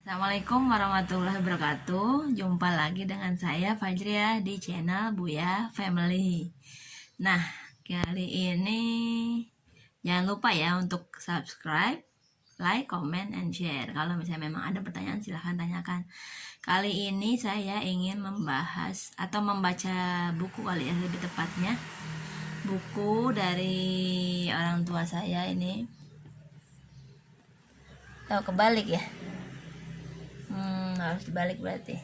Assalamualaikum warahmatullahi wabarakatuh. Jumpa lagi dengan saya Fajria di channel Buya Family. Nah, kali ini jangan lupa ya untuk subscribe, like, comment, and share. Kalau misalnya memang ada pertanyaan silahkan tanyakan. Kali ini saya ingin membahas atau membaca buku kali ya, lebih tepatnya buku dari orang tua saya ini. Oh, kebalik ya. Harus dibalik berarti.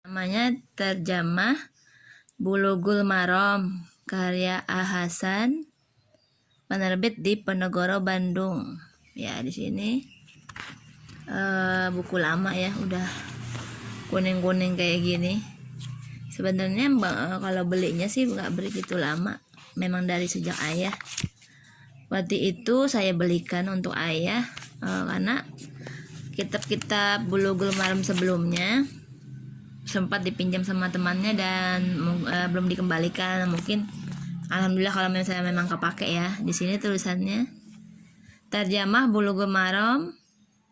Namanya Terjemah Bulughul Maram karya A. Hasan, penerbit di Penegoro Bandung. Ya, di sini buku lama ya, udah kuning-kuning kayak gini. Sebenarnya kalau belinya sih nggak begitu lama, memang dari sejak ayah. Waktu itu saya belikan untuk ayah karena kitab-kitab Bulughul Maram sebelumnya sempat dipinjam sama temannya dan belum dikembalikan. Mungkin alhamdulillah kalau misalnya memang kepake ya. Di sini tulisannya Terjemah Bulughul Maram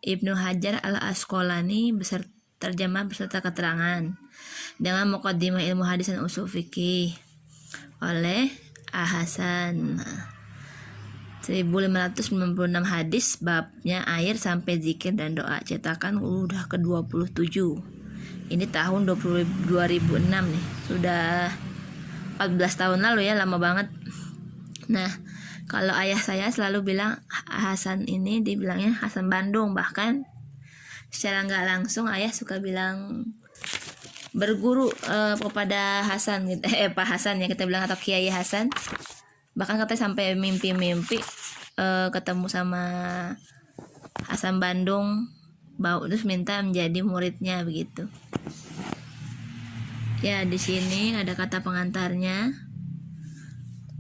Ibnu Hajar Al-Asqalani terjemah beserta keterangan dengan Muqaddimah Ilmu Hadis dan Ushul Fiqih oleh A. Hasan. 1596 hadis, babnya air sampai zikir dan doa, cetakan udah ke-27. Ini tahun 2006 nih, sudah 14 tahun lalu ya, lama banget. Nah, kalau ayah saya selalu bilang Hasan ini dibilangnya Hasan Bandung, bahkan secara nggak langsung ayah suka bilang berguru kepada Hasan gitu. Pak Hasan ya kita bilang, atau Kiai Hasan. Bahkan katanya sampai mimpi-mimpi ketemu sama Hasan Bandung, terus minta menjadi muridnya begitu. Ya, di sini ada kata pengantarnya.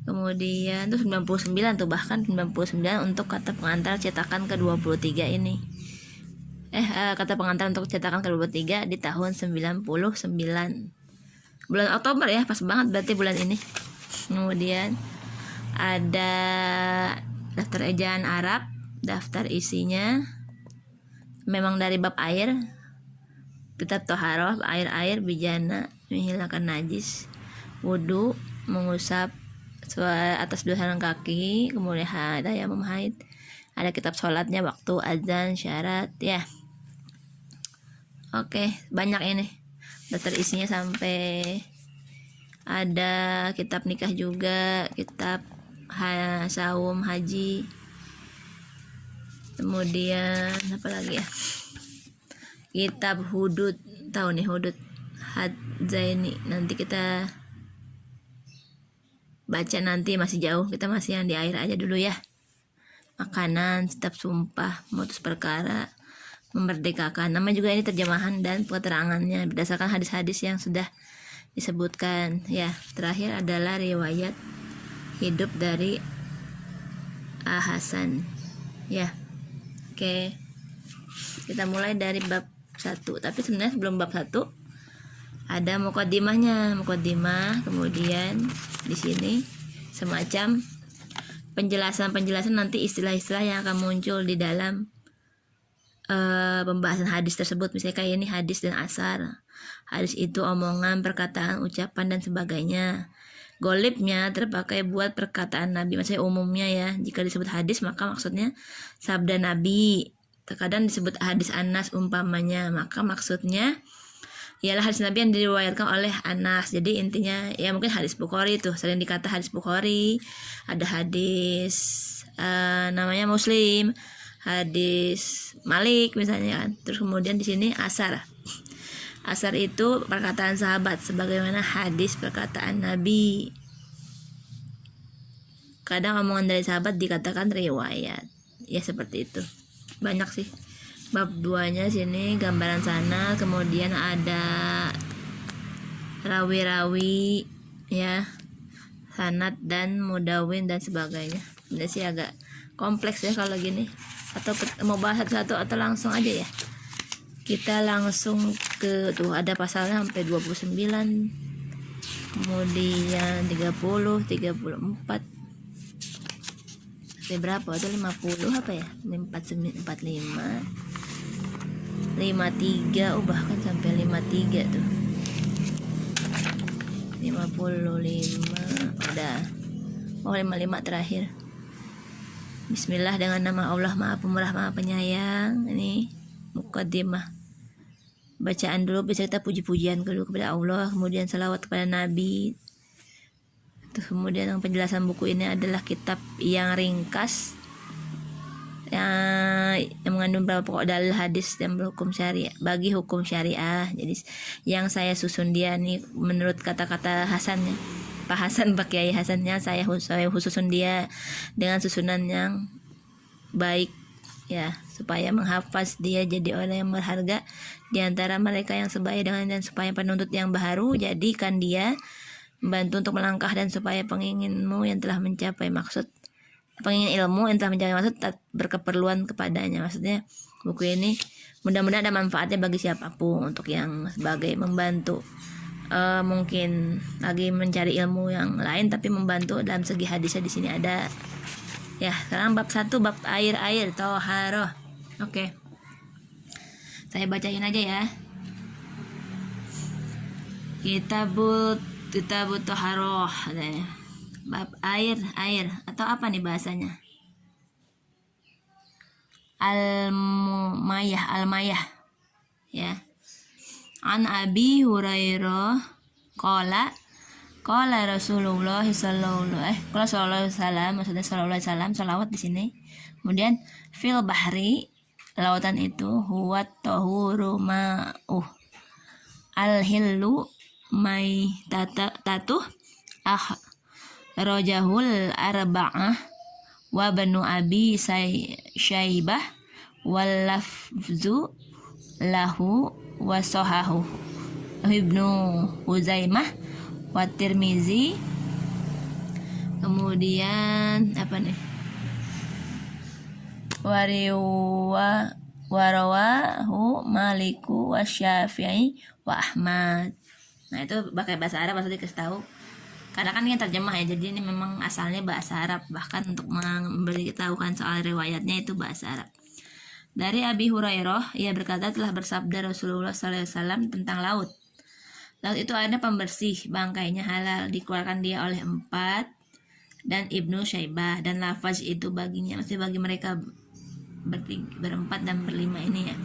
Kemudian tuh 99 tuh, bahkan 99 untuk kata pengantar cetakan ke-23 ini. Kata pengantar untuk cetakan ke-23 di tahun 99. Bulan Oktober ya, pas banget berarti bulan ini. Kemudian ada daftar ejaan Arab, daftar isinya memang dari bab air, kitab toharoh, air bijana, menghilangkan najis, wudhu, mengusap atas dua tangan kaki, kemudian ada yang haid, ada kitab sholatnya, waktu, azan, syarat ya. Oke, banyak ini daftar isinya, sampai ada kitab nikah juga, kitab saum, haji, kemudian apa lagi ya, kitab hudud, tahu nih hudud Hadzaini, nanti kita baca, nanti masih jauh, kita masih yang di air aja dulu ya. Makanan, kitab sumpah, mutus perkara, memerdekakan, nama juga ini terjemahan dan keterangannya berdasarkan hadis-hadis yang sudah disebutkan ya. Terakhir adalah riwayat hidup dari A. Hasan ya. Oke, kita mulai dari bab 1, tapi sebenarnya sebelum bab 1 ada muqaddimahnya, kemudian di sini semacam penjelasan nanti istilah-istilah yang akan muncul di dalam pembahasan hadis tersebut. Misalnya kayak ini hadis dan asar. Hadis itu omongan, perkataan, ucapan dan sebagainya. Golibnya terpakai buat perkataan Nabi, maksudnya umumnya ya. Jika disebut hadis maka maksudnya sabda Nabi. Terkadang disebut hadis Anas umpamanya, maka maksudnya ialah hadis Nabi yang diriwayatkan oleh Anas. Jadi intinya ya mungkin hadis Bukhari tuh sering dikata hadis Bukhari. Ada hadis namanya Muslim, hadis Malik misalnya kan. Terus kemudian di sini asar. Asar itu perkataan sahabat, sebagaimana hadis perkataan Nabi. Kadang omongan dari sahabat dikatakan riwayat. Ya seperti itu. Banyak sih. Bab 2-nya sini gambaran sana, kemudian ada rawi-rawi ya, sanad dan mudawin dan sebagainya. Ini sih agak kompleks ya kalau gini. Atau mau bahas satu-satu atau langsung aja ya. Kita langsung ke tuh, ada pasalnya sampai 29, kemudian 30, 34, berapa, ada 50 apa ya, 45, 53, bahkan sampai 53 tuh. 55 udah. 55 terakhir. Bismillah, dengan nama Allah Maha Pemurah Maha Penyayang. Ini mukaddimah. Bacaan dulu beserta puji-pujian dulu kepada Allah, kemudian salawat kepada Nabi. Terus kemudian penjelasan buku ini adalah kitab yang ringkas, yang mengandung beberapa pokok dalil hadis dan hukum syariah bagi hukum syariah. Jadi yang saya susun dia nih menurut kata-kata Hasannya, Pak Hasan, Pak Kiai Hasannya, saya susun dia dengan susunan yang baik ya, supaya menghafaz dia jadi orang yang berharga di antara mereka yang sebaya dengan, dan supaya penuntut yang baru jadikan dia membantu untuk melangkah, dan supaya penginginmu yang telah mencapai maksud, pengingin ilmu yang telah mencapai maksud tak berkeperluan kepadanya. Maksudnya buku ini mudah-mudahan ada manfaatnya bagi siapapun, untuk yang sebagai membantu mungkin lagi mencari ilmu yang lain, tapi membantu dalam segi hadisnya di sini ada. Ya, sekarang bab 1, bab air toharoh. Oke. Saya bacain aja ya. Kitabut toharoh. Bab air atau apa nih bahasanya? Al-mayah ya. An Abi Hurairah qala Rasulullah sallallahu alaihi wasallam, maksudnya sallallahu alaihi wasallam, salawat di sini. Kemudian fil bahri, lautan itu, huwa tahuru ma'uh, al hillu mai tatuh rojahul arba'ah wa banu abi syaibah wal lafzu lahu wa sahahu Ibnu Huzaimah wa Tirmizi. Kemudian apa nih? Warawahu Maliku wa Syafi'i wa Ahmad. Nah, itu pakai bahasa Arab, maksudnya dikasih tahu. Karena kan ini terjemah ya, jadi ini memang asalnya bahasa Arab. Bahkan untuk memberitahukan soal riwayatnya itu bahasa Arab. Dari Abi Hurairah, ia berkata, telah bersabda Rasulullah SAW tentang laut. Laut itu ada pembersih, bangkainya halal, dikeluarkan dia oleh 4 dan Ibnu Syaibah, dan lafaz itu baginya, maksudnya bagi mereka berempat dan berlima ini ya.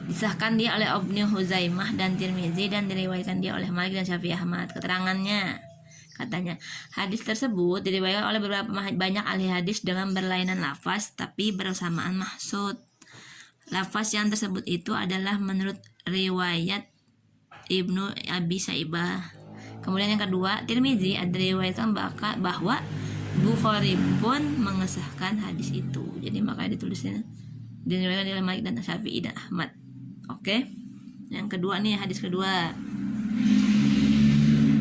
Disahkan dia oleh Ibnu Huzaimah dan Tirmizi, dan diriwayatkan dia oleh Malik dan Syafi'i Ahmad. Keterangannya, katanya, hadis tersebut diriwayatkan oleh banyak ahli hadis dengan berlainan lafaz tapi bersamaan maksud. Lafaz yang tersebut itu adalah menurut riwayat Ibnu Abi Syaibah. Kemudian yang kedua, Tirmizi ada riwayatkan bahwa Bukhari pun mengesahkan hadis itu. Jadi makanya ditulisnya diriwayatkan oleh Malik dan Syafi'i dan Ahmad. Oke. Yang kedua nih, hadis kedua.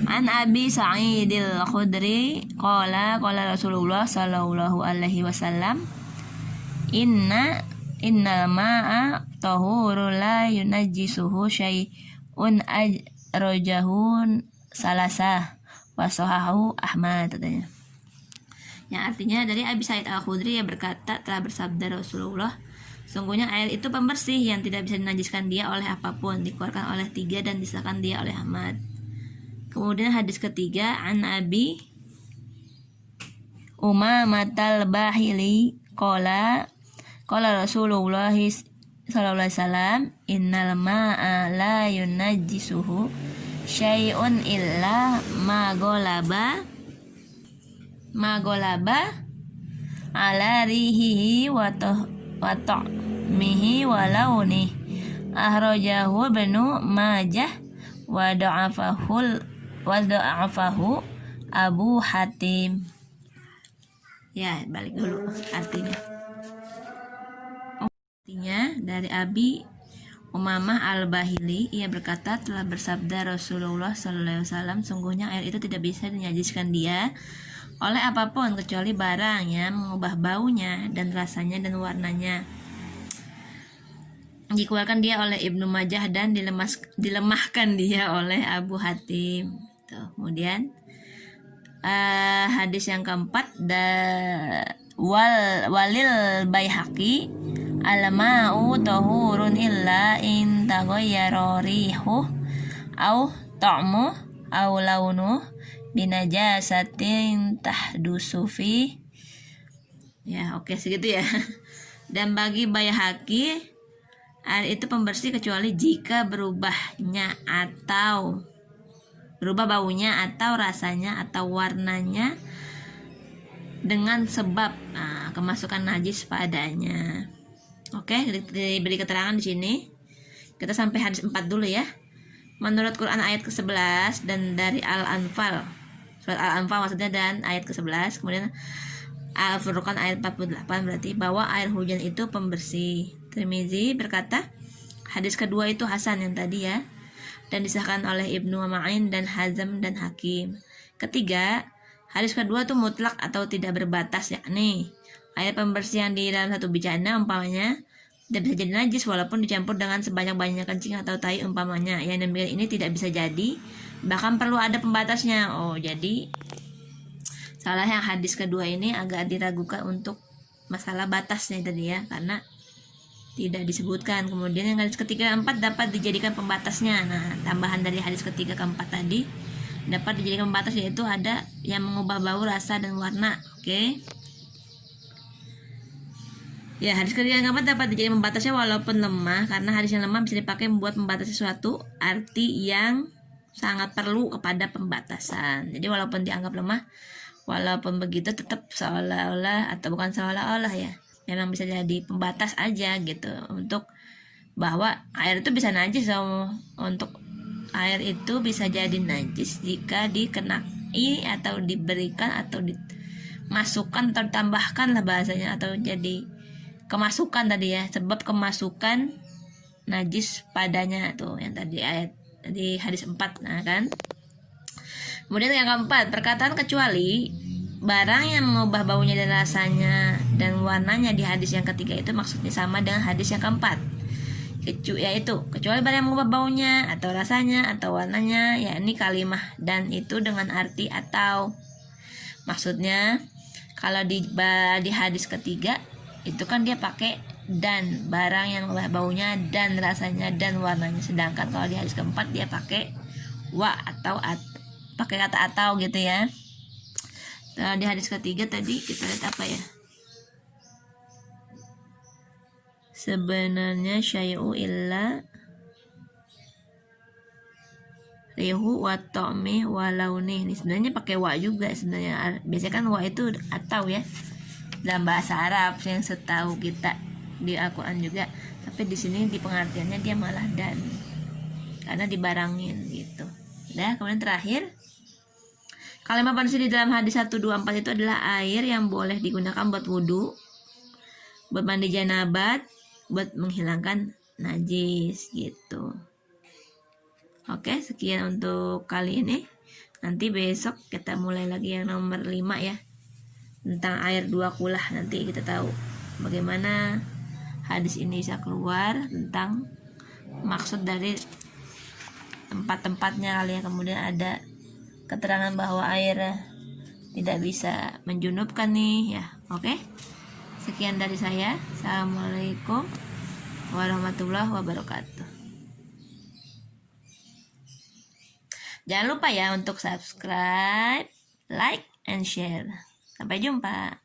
An Abi Sa'idil Khudri qala Rasulullah sallallahu alaihi wasallam, innal ma'a tahuru la yunajjisuhu syai'un ajrojahun salasah wasohahu Ahmad, katanya. Yang artinya dari Abi Sa'id Al-Khudri yang berkata, telah bersabda Rasulullah, sungguhnya air itu pembersih yang tidak bisa dinajiskan dia oleh apapun, dikeluarkan oleh 3 dan disahkan dia oleh Ahmad. Kemudian hadis ketiga, an Abi Umamatal Bahili qala Rasulullah sallallahu alaihi wasallam, innal ma'a la yunajjisuhu syai'un illa ma ghalaba ala rihihi wa ta'mihi wa launihi, ahrajahu Ibnu Majah wa da'afahu Abu Hatim. Ya, balik dulu artinya. Dari Abi Umamah Al-Bahili, ia berkata, telah bersabda Rasulullah sallallahu alaihi wasallam, sungguhnya air itu tidak bisa dinajiskan dia oleh apapun kecuali barang yang mengubah baunya dan rasanya dan warnanya. Dikeluarkan dia oleh Ibnu Majah dan dilemahkan dia oleh Abu Hatim. Tuh. Kemudian hadis yang keempat, walil Baihaqi, al-ma'u tahurun illa in taghayyara rihu au ta'mu au launu binajasatin tahdusu fi. Ya, oke segitu ya. Dan bagi Baihaqi, air itu pembersih kecuali jika berubah baunya atau rasanya atau warnanya dengan sebab kemasukan najis padanya. Oke, diberi keterangan di sini. Kita sampai hadis 4 dulu ya. Menurut Quran ayat ke-11 dan dari Al-Anfal, surat Al-Anfal maksudnya, dan ayat ke-11, kemudian Al-Furqan ayat 48, berarti bahwa air hujan itu pembersih. Tirmizi berkata, hadis kedua itu hasan yang tadi ya, dan disahkan oleh Ibnu Ma'in dan Hazm dan Hakim. Ketiga, hadis kedua itu mutlak atau tidak berbatas, yakni air pembersih yang di dalam satu bejana umpamanya tidak bisa jadi najis walaupun dicampur dengan sebanyak-banyaknya kencing atau tai umpamanya. Yang demikian ini tidak bisa jadi, bahkan perlu ada pembatasnya. Oh, jadi salah yang hadis kedua ini agak diragukan untuk masalah batasnya tadi ya, karena tidak disebutkan. Kemudian yang hadis ketiga keempat dapat dijadikan pembatasnya. Nah, tambahan dari hadis ketiga keempat tadi dapat dijadikan pembatas, yaitu ada yang mengubah bau, rasa, dan warna. Oke. Ya, hadis ketiga keempat dapat dijadikan pembatasnya walaupun lemah, karena hadis yang lemah bisa dipakai membuat membatasi sesuatu arti yang sangat perlu kepada pembatasan. Jadi walaupun dianggap lemah, walaupun begitu tetap seolah-olah atau bukan seolah-olah ya, memang bisa jadi pembatas aja gitu, untuk bahwa air itu bisa najis. Untuk air itu bisa jadi najis jika dikenai atau diberikan atau dimasukkan atau ditambahkan lah bahasanya, atau jadi kemasukan tadi ya, sebab kemasukan najis padanya tuh yang tadi ayat di hadis 4. Nah kan, kemudian yang keempat, perkataan kecuali barang yang mengubah baunya dan rasanya dan warnanya di hadis yang ketiga itu maksudnya sama dengan hadis yang keempat, yaitu kecuali barang yang mengubah baunya atau rasanya atau warnanya, yakni kalimah dan itu dengan arti atau. Maksudnya kalau di hadis ketiga itu kan dia pakai dan, barang yang mengubah baunya dan rasanya dan warnanya, sedangkan kalau di hadis keempat dia pakai wa atau pakai kata atau gitu ya. Di hadis ketiga tadi kita lihat apa ya, sebenarnya syai'u illa rihu wa ta'mi wa launih. Ini sebenarnya pakai wa juga sebenarnya. Biasanya kan wa itu atau ya dalam bahasa Arab yang setahu kita di Al-Quran juga, tapi di sini di pengertiannya dia malah dan, karena dibarangin gitu. Nah, kemudian terakhir, kalimat manusia di dalam hadis 124 itu adalah air yang boleh digunakan buat wudhu, buat mandi janabat, buat menghilangkan najis gitu. Oke, sekian untuk kali ini. Nanti besok kita mulai lagi yang nomor 5 ya, tentang air 2 kulah. Nanti kita tahu bagaimana hadis ini bisa keluar, tentang maksud dari tempat-tempatnya kali ya. Kemudian ada keterangan bahwa air tidak bisa menjunubkan nih ya. Oke, sekian dari saya. Assalamualaikum warahmatullahi wabarakatuh. Jangan lupa ya untuk subscribe, like, and share. Sampai jumpa.